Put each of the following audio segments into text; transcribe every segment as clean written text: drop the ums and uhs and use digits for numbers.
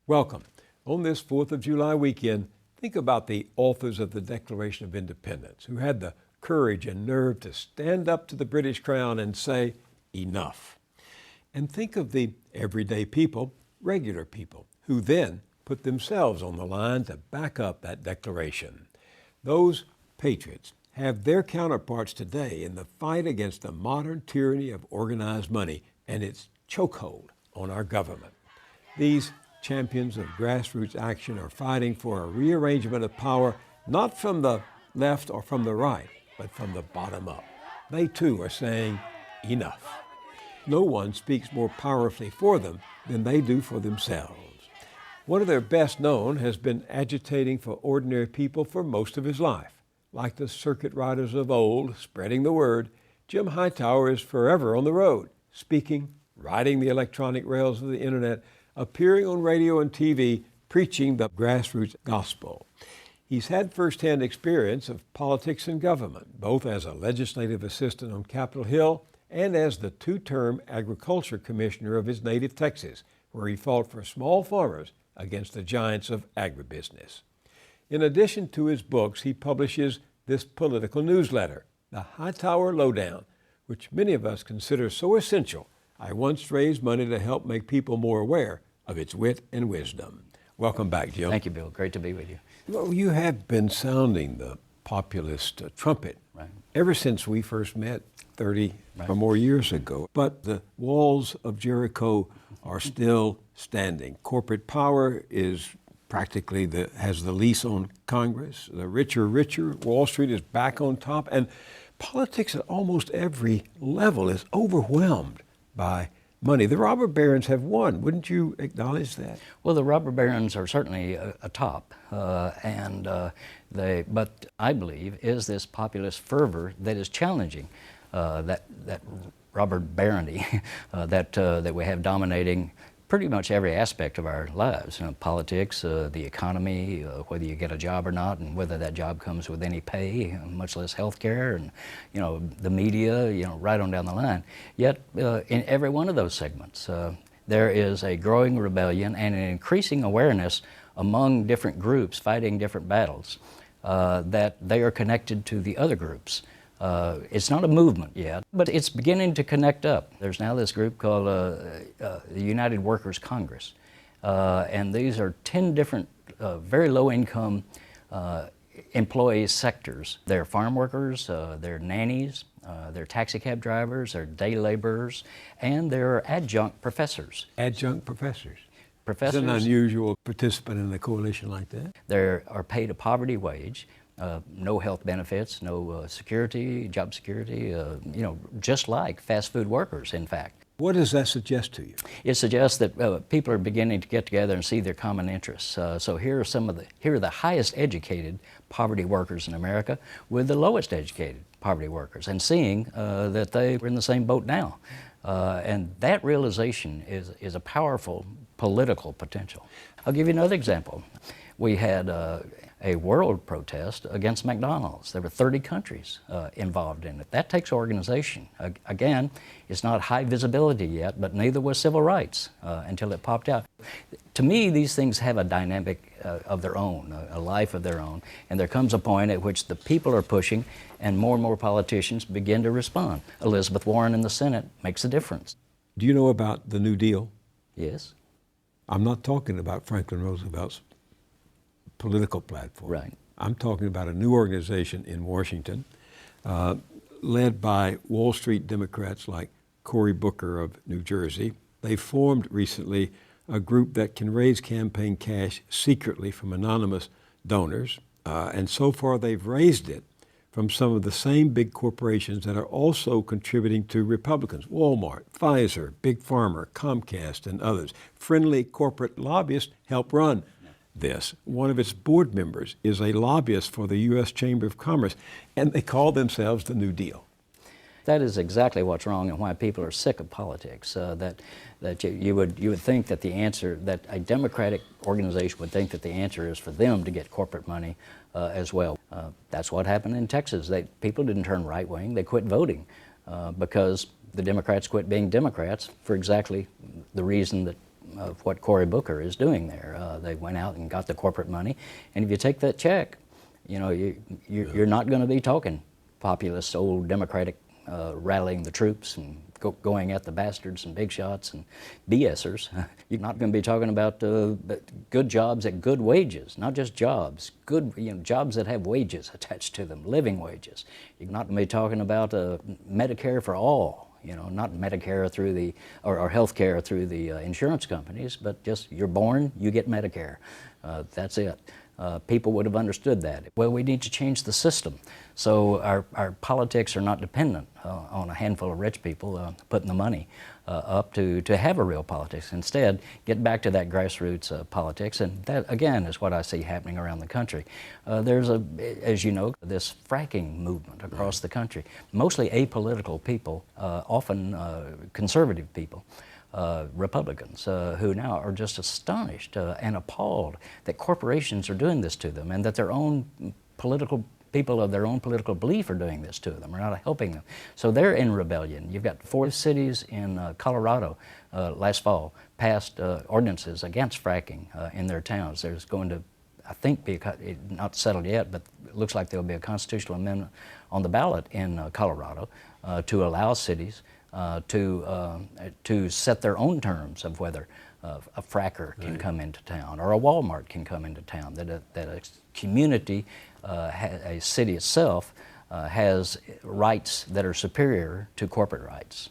Welcome. On this 4th of July weekend, think about the authors of the Declaration of Independence who had the courage and nerve to stand up to the British Crown and say, enough. And think of the everyday people, regular people, who then put themselves on the line to back up that declaration. Those patriots have their counterparts today in the fight against the modern tyranny of organized money and its chokehold on our government. These champions of grassroots action are fighting for a rearrangement of power, not from the left or from the right, but from the bottom up. They too are saying enough. No one speaks more powerfully for them than they do for themselves. One of their best known has been agitating for ordinary people for most of his life. Like the circuit riders of old, spreading the word, Jim Hightower is forever on the road, speaking, riding the electronic rails of the internet, appearing on radio and TV, preaching the grassroots gospel. He's had firsthand experience of politics and government, both as a legislative assistant on Capitol Hill and as the two-term agriculture commissioner of his native Texas, where he fought for small farmers against the giants of agribusiness. In addition to his books, he publishes this political newsletter, the Hightower Lowdown, which many of us consider so essential. I once raised money to help make people more aware of its wit and wisdom. Welcome back, Jim. Thank you, Bill. Great to be with you. Well, you have been sounding the populist trumpet ever since we first met 30 or more years ago. But the walls of Jericho are still standing. Corporate power is practically has the lease on Congress. The richer. Wall Street is back on top. And politics at almost every level is overwhelmed by money. The robber barons have won. Wouldn't you acknowledge that? Well, the robber barons are certainly atop, but I believe is this populist fervor that is challenging that robber barony that we have dominating pretty much every aspect of our lives. Politics, the economy, whether you get a job or not, and whether that job comes with any pay, much less health care, and the media, right on down the line. Yet in every one of those segments, there is a growing rebellion and an increasing awareness among different groups fighting different battles that they are connected to the other groups. It's not a movement yet, but it's beginning to connect up. There's now this group called the United Workers Congress, and these are 10 different very low-income employee sectors. They're farm workers, they're nannies, they're taxi cab drivers, they're day laborers, and they're adjunct professors. Adjunct professors? Professors. Is an unusual participant in a coalition like that? They are paid a poverty wage. No health benefits, no security, job security, just like fast food workers, in fact. What does that suggest to you? It suggests that people are beginning to get together and see their common interests. So here are the highest educated poverty workers in America with the lowest educated poverty workers, and seeing that they are in the same boat now. And that realization is a powerful political potential. I'll give you another example. We had a world protest against McDonald's. There were 30 countries involved in it. That takes organization. Again, it's not high visibility yet, but neither was civil rights until it popped out. To me, these things have a dynamic of their own, a life of their own, and there comes a point at which the people are pushing and more politicians begin to respond. Elizabeth Warren in the Senate makes a difference. Do you know about the New Deal? Yes. I'm not talking about Franklin Roosevelt's political platform. Right. I'm talking about a new organization in Washington led by Wall Street Democrats like Cory Booker of New Jersey. They formed recently a group that can raise campaign cash secretly from anonymous donors, and so far they've raised it from some of the same big corporations that are also contributing to Republicans: Walmart, Pfizer, Big Pharma, Comcast, and others. Friendly corporate lobbyists help run this. One of its board members is a lobbyist for the U.S. Chamber of Commerce, and they call themselves the New Deal. That is exactly what's wrong and why people are sick of politics. That you would think that the answer, that a Democratic organization would think that the answer is for them to get corporate money as well. That's what happened in Texas. People didn't turn right-wing. They quit voting because the Democrats quit being Democrats for exactly the reason that of what Cory Booker is doing there. They went out and got the corporate money, and if you take that check, you know, you're not going to be talking populist, old Democratic, rallying the troops and going at the bastards and big shots and BSers. You're not going to be talking about good jobs at good wages, not just jobs, good, you know, jobs that have wages attached to them, living wages. You're not going to be talking about Medicare for all. You know, not Medicare through the, or health care through the insurance companies, but just you're born, you get Medicare. That's it. People would have understood that. Well, we need to change the system. So our politics are not dependent on a handful of rich people putting the money up to have a real politics. Instead, get back to that grassroots politics, and that, again, is what I see happening around the country. There's, as you know, this fracking movement across the country. Mostly apolitical people, often conservative people. Republicans who now are just astonished and appalled that corporations are doing this to them, and that their own political people of their own political belief are doing this to them, are not helping them. So they're in rebellion. You've got 4 cities in Colorado last fall passed ordinances against fracking in their towns. There's going to, I think, be not settled yet, but it looks like there'll be a constitutional amendment on the ballot in Colorado to allow cities to set their own terms of whether a fracker can come into town or a Walmart can come into town, that a community, a city itself, has rights that are superior to corporate rights.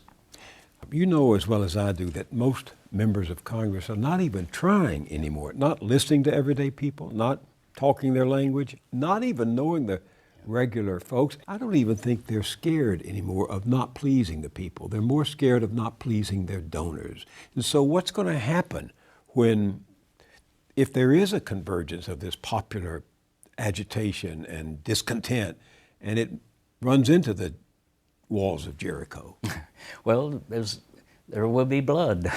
You know as well as I do that most members of Congress are not even trying anymore, not listening to everyday people, not talking their language, not even knowing the regular folks. I don't even think they're scared anymore of not pleasing the people. They're more scared of not pleasing their donors. And so what's going to happen if there is a convergence of this popular agitation and discontent, and it runs into the walls of Jericho? Well, there will be blood,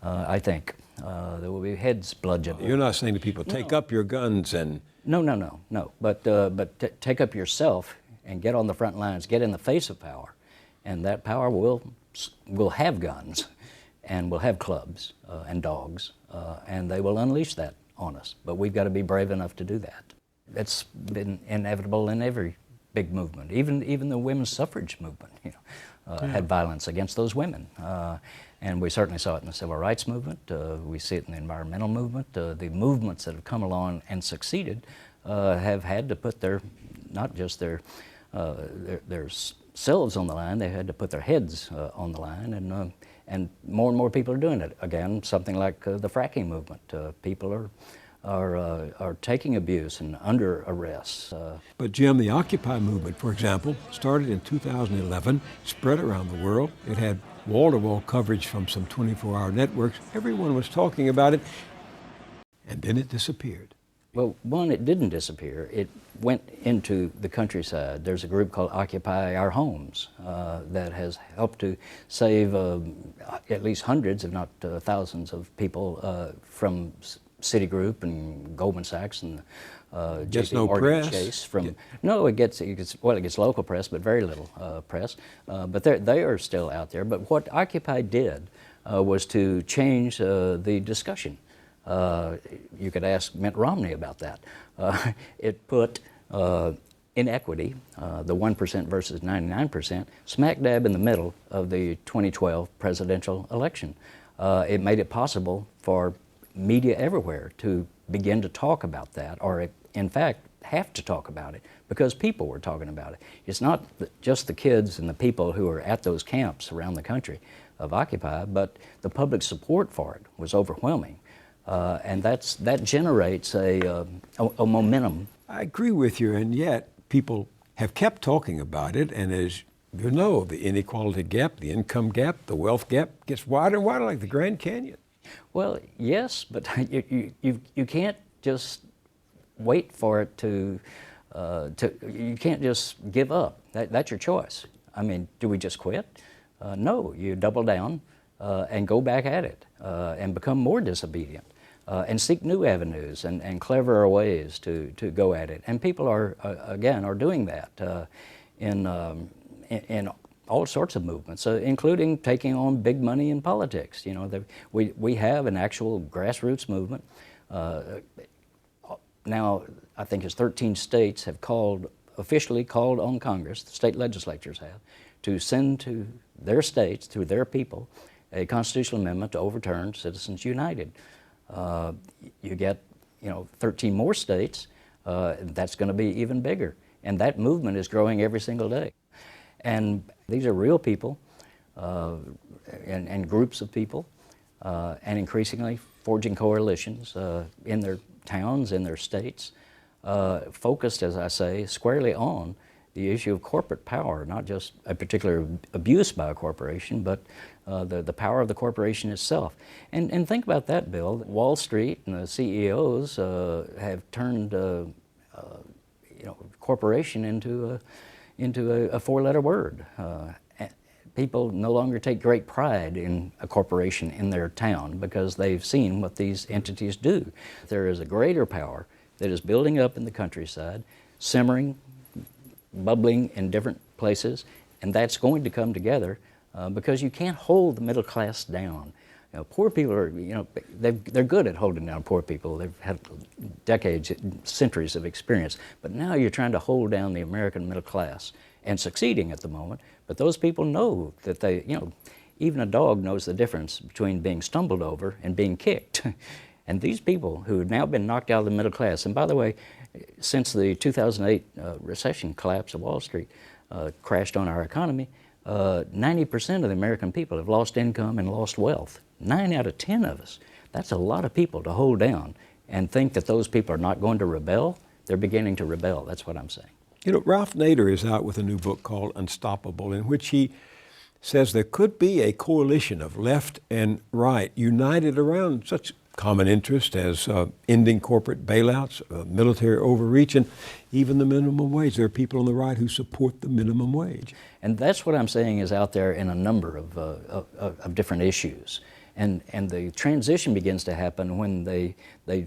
I think. There will be heads bludgeoned. You're not saying to people, take up your guns and... No. But take up yourself and get on the front lines, get in the face of power, and that power will have guns, and will have clubs and dogs, and they will unleash that on us. But we've got to be brave enough to do that. It's been inevitable in every big movement, even the women's suffrage movement. You know, had violence against those women. And we certainly saw it in the civil rights movement. We see it in the environmental movement. The movements that have come along and succeeded have had to put not just their selves on the line, they had to put their heads on the line, and more people are doing it. Again, something like the fracking movement. People are taking abuse and under arrest. But Jim, the Occupy movement, for example, started in 2011, spread around the world. It had wall-to-wall coverage from some 24-hour networks. Everyone was talking about it, and then it disappeared. Well, one, it didn't disappear. It went into the countryside. There's a group called Occupy Our Homes that has helped to save at least hundreds, if not thousands, of people from Citigroup and Goldman Sachs and Gets JP no Morgan press. Chase. No, it gets local press, but very little press. But they are still out there. But what Occupy did was to change the discussion. You could ask Mitt Romney about that. It put inequity, the 1% versus 99%, smack dab in the middle of the 2012 presidential election. It made it possible for media everywhere to begin to talk about that, or in fact have to talk about it, because people were talking about it. It's not just the kids and the people who are at those camps around the country of Occupy, but the public support for it was overwhelming. And that generates a momentum. I agree with you, and yet people have kept talking about it, and as you know, the inequality gap, the income gap, the wealth gap gets wider and wider, like the Grand Canyon. Well, yes, but you can't just wait for it to you can't just give up. That's your choice. I mean, do we just quit? No, you double down and go back at it and become more disobedient and seek new avenues and cleverer ways to go at it. And people are, again, doing that in all sorts of movements, including taking on big money in politics. You know, we have an actual grassroots movement. Now, I think it's 13 states have officially called on Congress, the state legislatures have, to send to their states, to their people, a constitutional amendment to overturn Citizens United. You get, 13 more states, that's going to be even bigger. And that movement is growing every single day. And these are real people and groups of people, and increasingly forging coalitions in their towns, in their states, focused, as I say, squarely on the issue of corporate power, not just a particular abuse by a corporation, but the power of the corporation itself. And think about that, Bill. Wall Street and the CEOs have turned corporation into a four-letter word. People no longer take great pride in a corporation in their town because they've seen what these entities do. There is a greater power that is building up in the countryside, simmering, bubbling in different places, and that's going to come together because you can't hold the middle class down. Poor people are, they're good at holding down poor people. They've had decades, centuries of experience. But now you're trying to hold down the American middle class and succeeding at the moment. But those people know that even a dog knows the difference between being stumbled over and being kicked. And these people who have now been knocked out of the middle class, and by the way, since the 2008 recession collapse of Wall Street crashed on our economy, 90% of the American people have lost income and lost wealth. 9 out of 10 of us. That's a lot of people to hold down and think that those people are not going to rebel. They're beginning to rebel. That's what I'm saying. Ralph Nader is out with a new book called Unstoppable, in which he says there could be a coalition of left and right united around such common interest as ending corporate bailouts, military overreach, and even the minimum wage. There are people on the right who support the minimum wage. And that's what I'm saying is out there in a number of different issues. And the transition begins to happen when they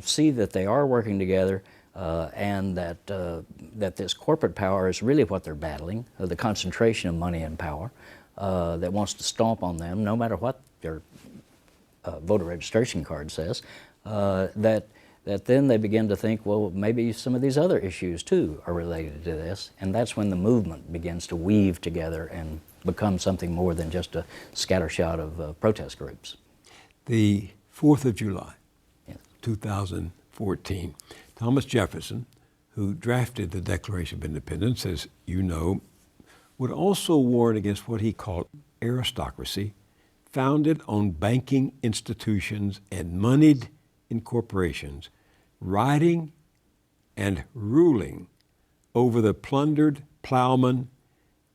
see that they are working together and that this corporate power is really what they're battling, the concentration of money and power that wants to stomp on them no matter what their voter registration card says, that then they begin to think, well, maybe some of these other issues too are related to this, and that's when the movement begins to weave together and become something more than just a scattershot of protest groups. The 4th of July, 2014, Thomas Jefferson, who drafted the Declaration of Independence, as you know, would also warn against what he called aristocracy, founded on banking institutions and moneyed in corporations, riding and ruling over the plundered plowman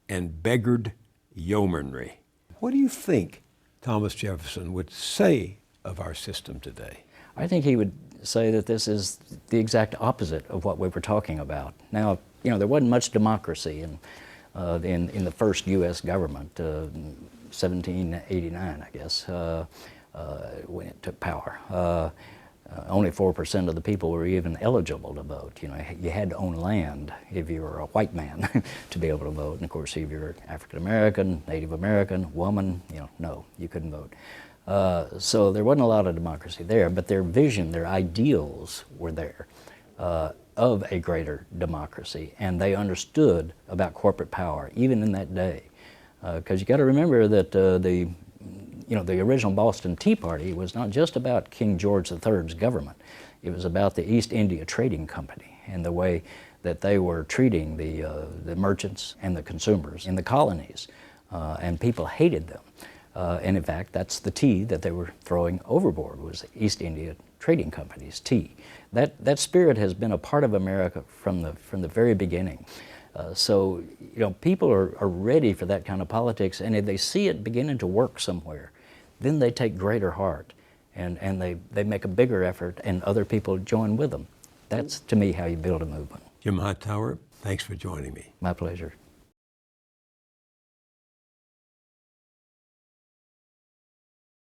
and beggared yeomanry. What do you think Thomas Jefferson would say of our system today? I think he would say that this is the exact opposite of what we were talking about. Now, there wasn't much democracy in the first U.S. government, 1789, I guess, when it took power. Only 4% of the people were even eligible to vote. You had to own land if you were a white man to be able to vote. And of course, if you're African American, Native American, woman, no, you couldn't vote. So there wasn't a lot of democracy there, but their vision, their ideals were there of a greater democracy, and they understood about corporate power even in that day. Because you got to remember that the original Boston Tea Party was not just about King George III's government. It was about the East India Trading Company and the way that they were treating the merchants and the consumers in the colonies, and people hated them. And in fact, that's the tea that they were throwing overboard, was East India Trading Company's tea. That spirit has been a part of America from the very beginning. So people are ready for that kind of politics, and if they see it beginning to work somewhere, then they take greater heart, and they make a bigger effort, and other people join with them. That's, to me, how you build a movement. Jim Hightower, thanks for joining me. My pleasure.